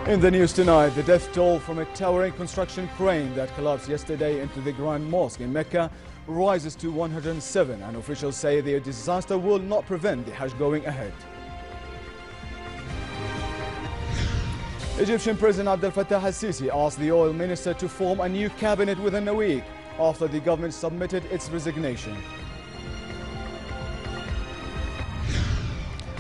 In the news tonight, the death toll from a towering construction crane that collapsed yesterday into the Grand Mosque in Mecca rises to 107, and officials say the disaster will not prevent the Hajj going ahead. Egyptian President Abdel Fattah al-Sisi asked the oil minister to form a new cabinet within a week after the government submitted its resignation.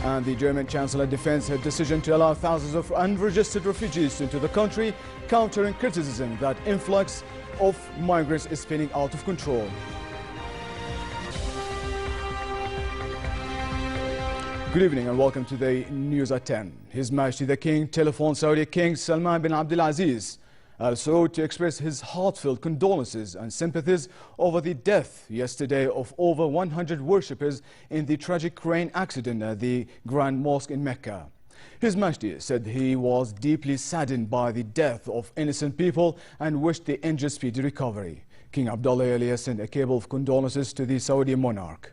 And the German Chancellor defends her decision to allow thousands of unregistered refugees into the country, countering criticism that influx of migrants is spinning out of control. Good evening and welcome to the News at 10. His Majesty the King telephoned Saudi King Salman bin Abdulaziz Al Saud to express his heartfelt condolences and sympathies over the death yesterday of over 100 worshippers in the tragic crane accident at the Grand Mosque in Mecca. His Majesty said he was deeply saddened by the death of innocent people and wished the injured speedy recovery. King Abdullah earlier sent a cable of condolences to the Saudi monarch.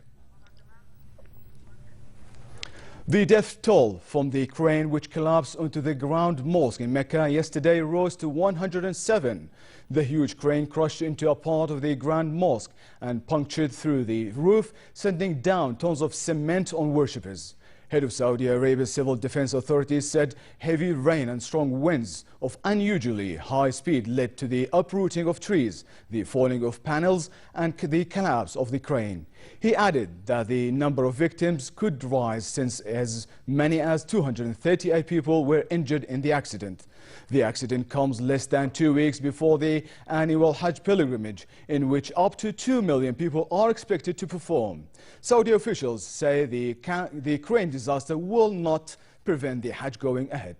The death toll from the crane which collapsed onto the Grand Mosque in Mecca yesterday rose to 107. The huge crane crushed into a part of the Grand Mosque and punctured through the roof, sending down tons of cement on worshippers. Head of Saudi Arabia's civil defense authorities said heavy rain and strong winds of unusually high speed led to the uprooting of trees, the falling of panels and the collapse of the crane. He added that the number of victims could rise since as many as 238 people were injured in the accident. The accident comes less than 2 weeks before the annual Hajj pilgrimage, in which up to 2 million people are expected to perform. Saudi officials say the crane disaster will not prevent the Hajj going ahead.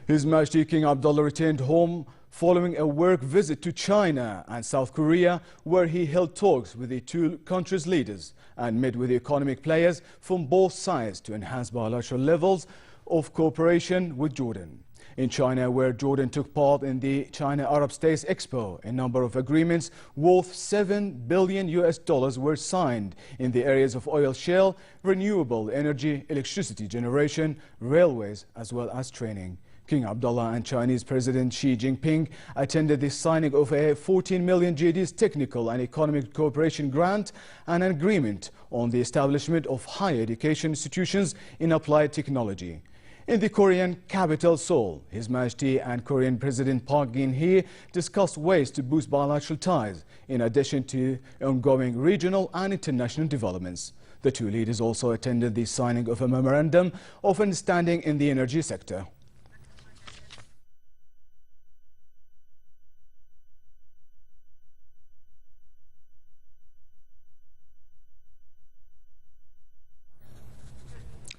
His Majesty King Abdullah returned home following a work visit to China and South Korea, where he held talks with the two countries' leaders and met with economic players from both sides to enhance bilateral levels of cooperation with Jordan. In China, where Jordan took part in the China Arab States Expo, a number of agreements worth $7 billion were signed in the areas of oil shale, renewable energy, electricity generation, railways, as well as training. King Abdullah and Chinese President Xi Jinping attended the signing of a 14 million JD's technical and economic cooperation grant and an agreement on the establishment of higher education institutions in applied technology. In the Korean capital Seoul, His Majesty and Korean President Park Geun-hye discussed ways to boost bilateral ties, in addition to ongoing regional and international developments. The two leaders also attended the signing of a memorandum of understanding in the energy sector.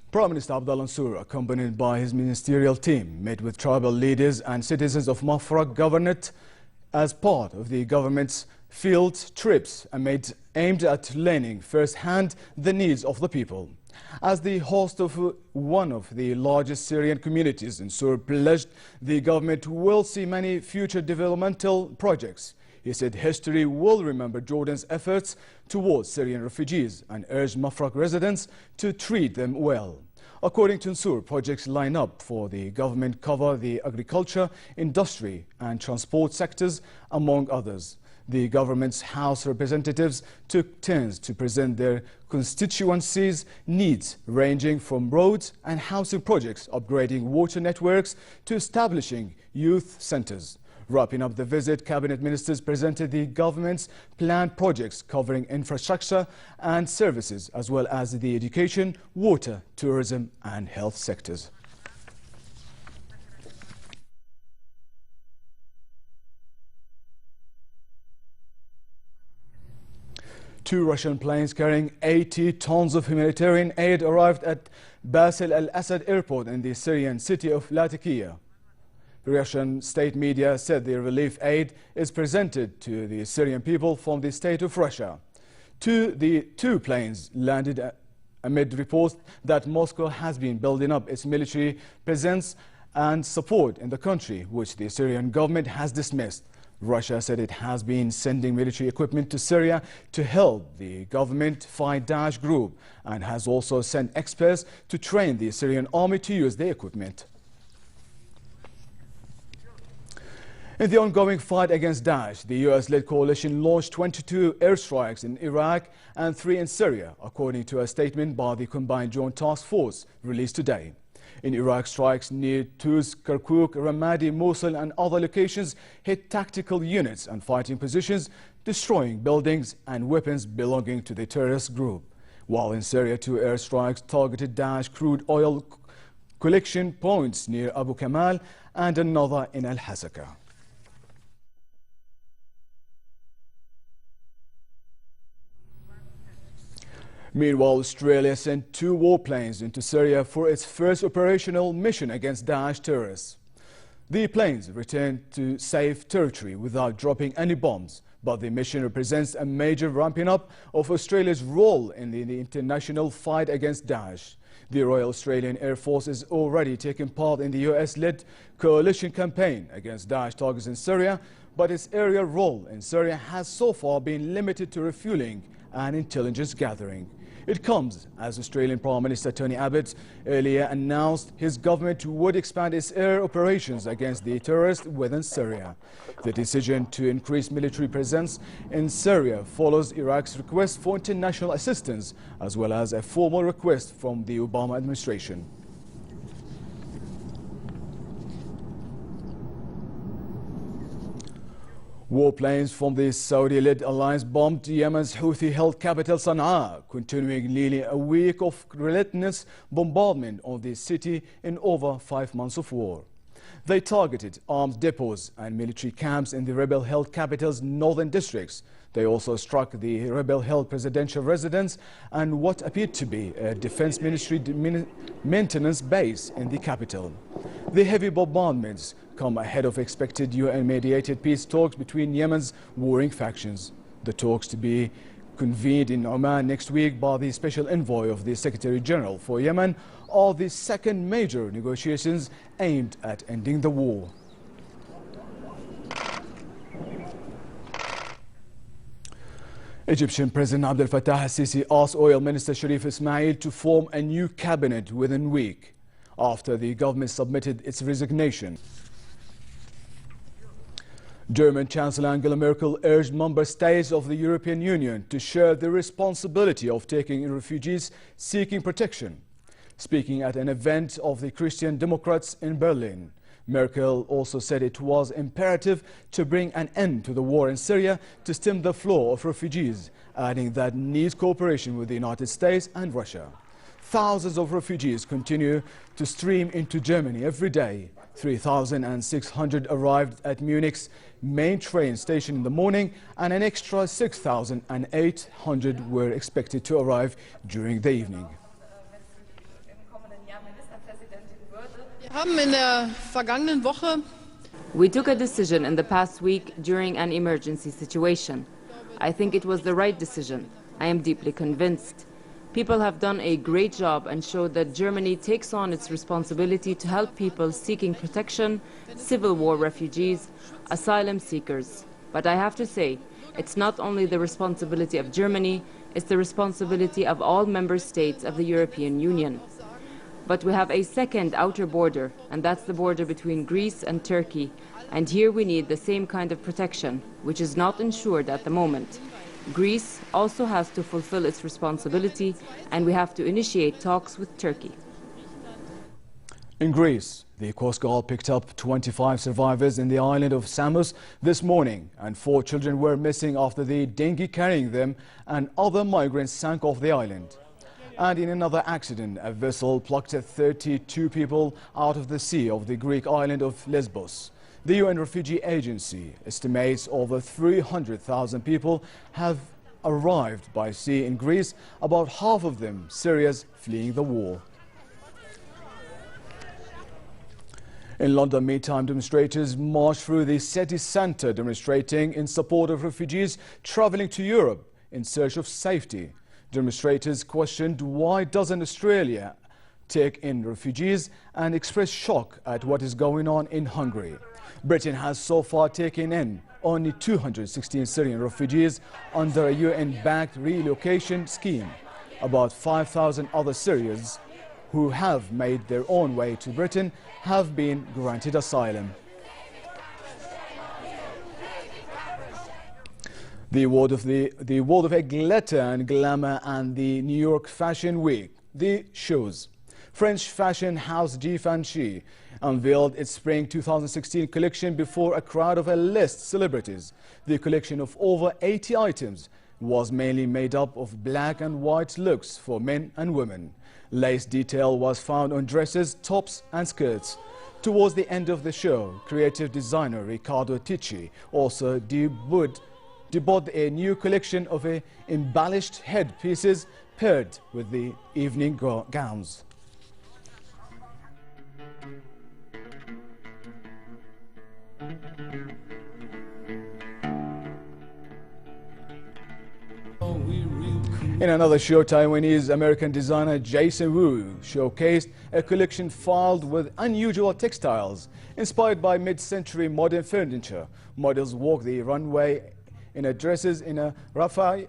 Prime Minister Abdullah Mansur, accompanied by his ministerial team, met with tribal leaders and citizens of Mafraq Governorate as part of the government's field trips aimed at learning firsthand the needs of the people. As the host of one of the largest Syrian communities, Mansur pledged the government will see many future developmental projects. He said history will remember Jordan's efforts towards Syrian refugees and urged Mafraq residents to treat them well. According to Mansur, projects lined up for the government cover the agriculture, industry and transport sectors, among others. The government's House representatives took turns to present their constituencies' needs, ranging from roads and housing projects, upgrading water networks, to establishing youth centers. Wrapping up the visit, cabinet ministers presented the government's planned projects covering infrastructure and services, as well as the education, water, tourism and health sectors. Two Russian planes carrying 80 tons of humanitarian aid arrived at Basel al-Assad airport in the Syrian city of Latakia. Russian state media said the relief aid is presented to the Syrian people from the state of Russia. The two planes landed amid reports that Moscow has been building up its military presence and support in the country, which the Syrian government has dismissed. Russia said it has been sending military equipment to Syria to help the government fight Daesh group and has also sent experts to train the Syrian army to use the equipment. In the ongoing fight against Daesh, the US-led coalition launched 22 airstrikes in Iraq and 3 in Syria, according to a statement by the Combined Joint Task Force released today. In Iraq, strikes near Tuz, Kirkuk, Ramadi, Mosul and other locations hit tactical units and fighting positions, destroying buildings and weapons belonging to the terrorist group. While in Syria, 2 airstrikes targeted Daesh crude oil collection points near Abu Kamal and another in Al-Hasaka. Meanwhile, Australia sent 2 warplanes into Syria for its first operational mission against Daesh terrorists. The planes returned to safe territory without dropping any bombs, but the mission represents a major ramping up of Australia's role in the international fight against Daesh. The Royal Australian Air Force is already taking part in the US-led coalition campaign against Daesh targets in Syria, but its aerial role in Syria has so far been limited to refueling and intelligence gathering. It comes as Australian Prime Minister Tony Abbott earlier announced his government would expand its air operations against the terrorists within Syria. The decision to increase military presence in Syria follows Iraq's request for international assistance, as well as a formal request from the Obama administration. Warplanes from the Saudi-led alliance bombed Yemen's Houthi-held capital Sana'a, continuing nearly a week of relentless bombardment of the city in over 5 months of war. They targeted armed depots and military camps in the rebel-held capital's northern districts. They also struck the rebel-held presidential residence and what appeared to be a defense ministry maintenance base in the capital. The heavy bombardments come ahead of expected UN-mediated peace talks between Yemen's warring factions. The talks to be convened in Oman next week by the special envoy of the Secretary General for Yemen are the second major negotiations aimed at ending the war. Egyptian President Abdel Fattah al-Sisi asked Oil Minister Sharif Ismail to form a new cabinet within a week after the government submitted its resignation. German Chancellor Angela Merkel urged member states of the European Union to share the responsibility of taking in refugees seeking protection. Speaking at an event of the Christian Democrats in Berlin, Merkel also said it was imperative to bring an end to the war in Syria to stem the flow of refugees, adding that needs cooperation with the United States and Russia. Thousands of refugees continue to stream into Germany every day. 3,600 arrived at Munich's main train station in the morning, and an extra 6,800 were expected to arrive during the evening. We took a decision in the past week during an emergency situation. I think it was the right decision. I am deeply convinced. People have done a great job and showed that Germany takes on its responsibility to help people seeking protection, civil war refugees, asylum seekers. But I have to say, it's not only the responsibility of Germany, it's the responsibility of all member states of the European Union. But we have a second outer border, and that's the border between Greece and Turkey. And here we need the same kind of protection, which is not ensured at the moment. Greece also has to fulfill its responsibility, and we have to initiate talks with Turkey. In Greece, the Coast Guard picked up 25 survivors in the island of Samos this morning, and 4 children were missing after the dinghy carrying them and other migrants sank off the island. And in another accident, a vessel plucked 32 people out of the sea of the Greek island of Lesbos. The UN Refugee Agency estimates over 300,000 people have arrived by sea in Greece, about half of them Syrians fleeing the war. In London, meantime, demonstrators marched through the city centre demonstrating in support of refugees travelling to Europe in search of safety. Demonstrators questioned why doesn't Australia take in refugees and expressed shock at what is going on in Hungary. Britain has so far taken in only 216 Syrian refugees under a UN-backed relocation scheme. About 5,000 other Syrians who have made their own way to Britain have been granted asylum. The world of a glitter and glamour and the New York Fashion Week. The shows. French fashion house Givenchy unveiled its spring 2016 collection before a crowd of A-list celebrities. The collection of over 80 items was mainly made up of black and white looks for men and women. Lace detail was found on dresses, tops and skirts. Towards the end of the show, creative designer Riccardo Ticci also debuted a new collection of embellished headpieces paired with the evening gowns. In another show, Taiwanese-American designer Jason Wu showcased a collection filled with unusual textiles. Inspired by mid-century modern furniture, models walk the runway in dresses in a raffia,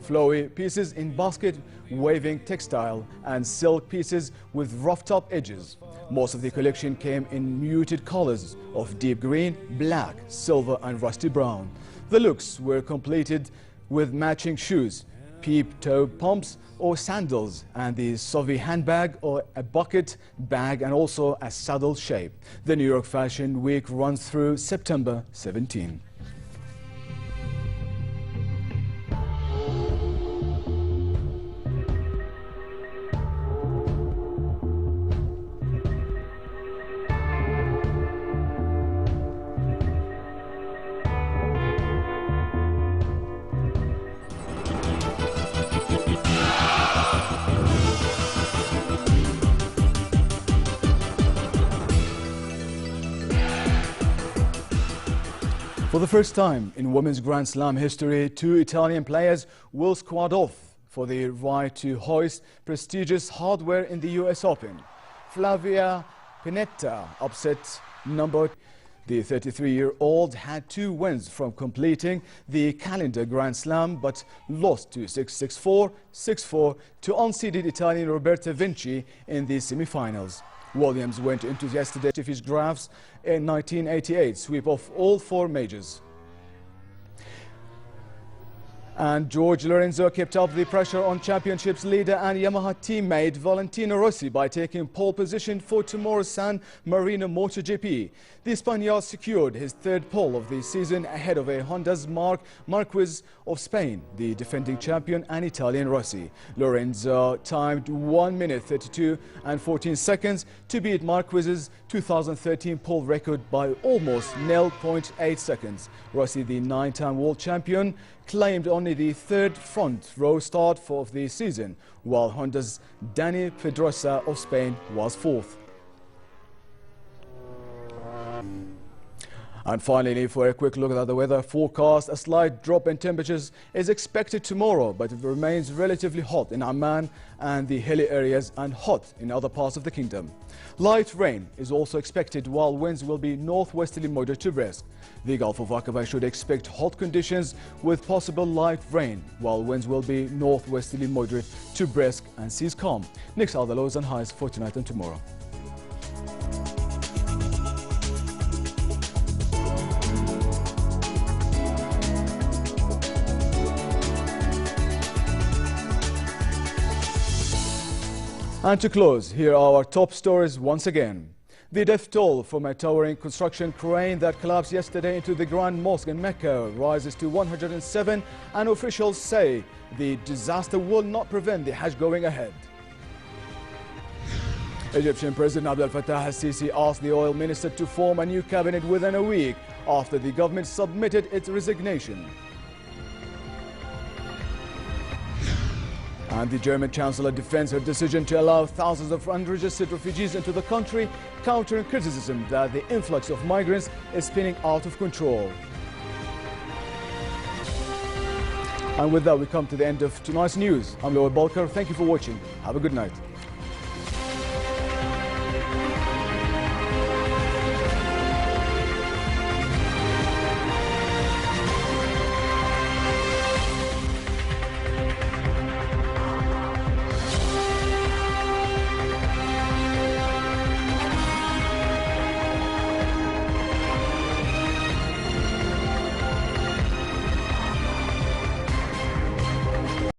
flowy pieces in basket-waving textile and silk pieces with rough-top edges. Most of the collection came in muted colors of deep green, black, silver and rusty brown. The looks were completed with matching shoes, peep-toe pumps or sandals, and the Sovi handbag or a bucket bag, and also a saddle shape. The New York Fashion Week runs through September 17. For the first time in women's Grand Slam history, two Italian players will squad off for the right to hoist prestigious hardware in the US Open. Flavia Pennetta upset number. The 33-year-old had 2 wins from completing the calendar Grand Slam, but lost to 6-6-4, 6-4 to unseeded Italian Roberta Vinci in the semi-finals. Williams went into yesterday to his graphs in 1988 sweep of all 4 majors. And George Lorenzo kept up the pressure on championships leader and Yamaha teammate Valentino Rossi by taking pole position for tomorrow's San Marino MotoGP. The Spaniard secured his 3rd pole of the season ahead of Honda's Marc Marquez of Spain, the defending champion, and Italian Rossi. Lorenzo timed 1 minute 32 and 14 seconds to beat Marquez's 2013 pole record by almost 0.8 seconds. Rossi, the 9-time world champion, claimed only the 3rd front row start of the season, while Honda's Dani Pedrosa of Spain was 4th. And finally, for a quick look at the weather forecast, a slight drop in temperatures is expected tomorrow, but it remains relatively hot in Amman and the hilly areas and hot in other parts of the kingdom. Light rain is also expected, while winds will be northwesterly moderate to brisk. The Gulf of Aqaba should expect hot conditions with possible light rain, while winds will be northwesterly moderate to brisk and seas calm. Next are the lows and highs for tonight and tomorrow. And to close, here are our top stories once again. The death toll from a towering construction crane that collapsed yesterday into the Grand Mosque in Mecca rises to 107, and officials say the disaster will not prevent the Hajj going ahead. Egyptian President Abdel Fattah al-Sisi asked the oil minister to form a new cabinet within a week after the government submitted its resignation. And the German Chancellor defends her decision to allow thousands of unregistered refugees into the country, countering criticism that the influx of migrants is spinning out of control. And with that, we come to the end of tonight's news. I'm Loa Balkar. Thank you for watching. Have a good night.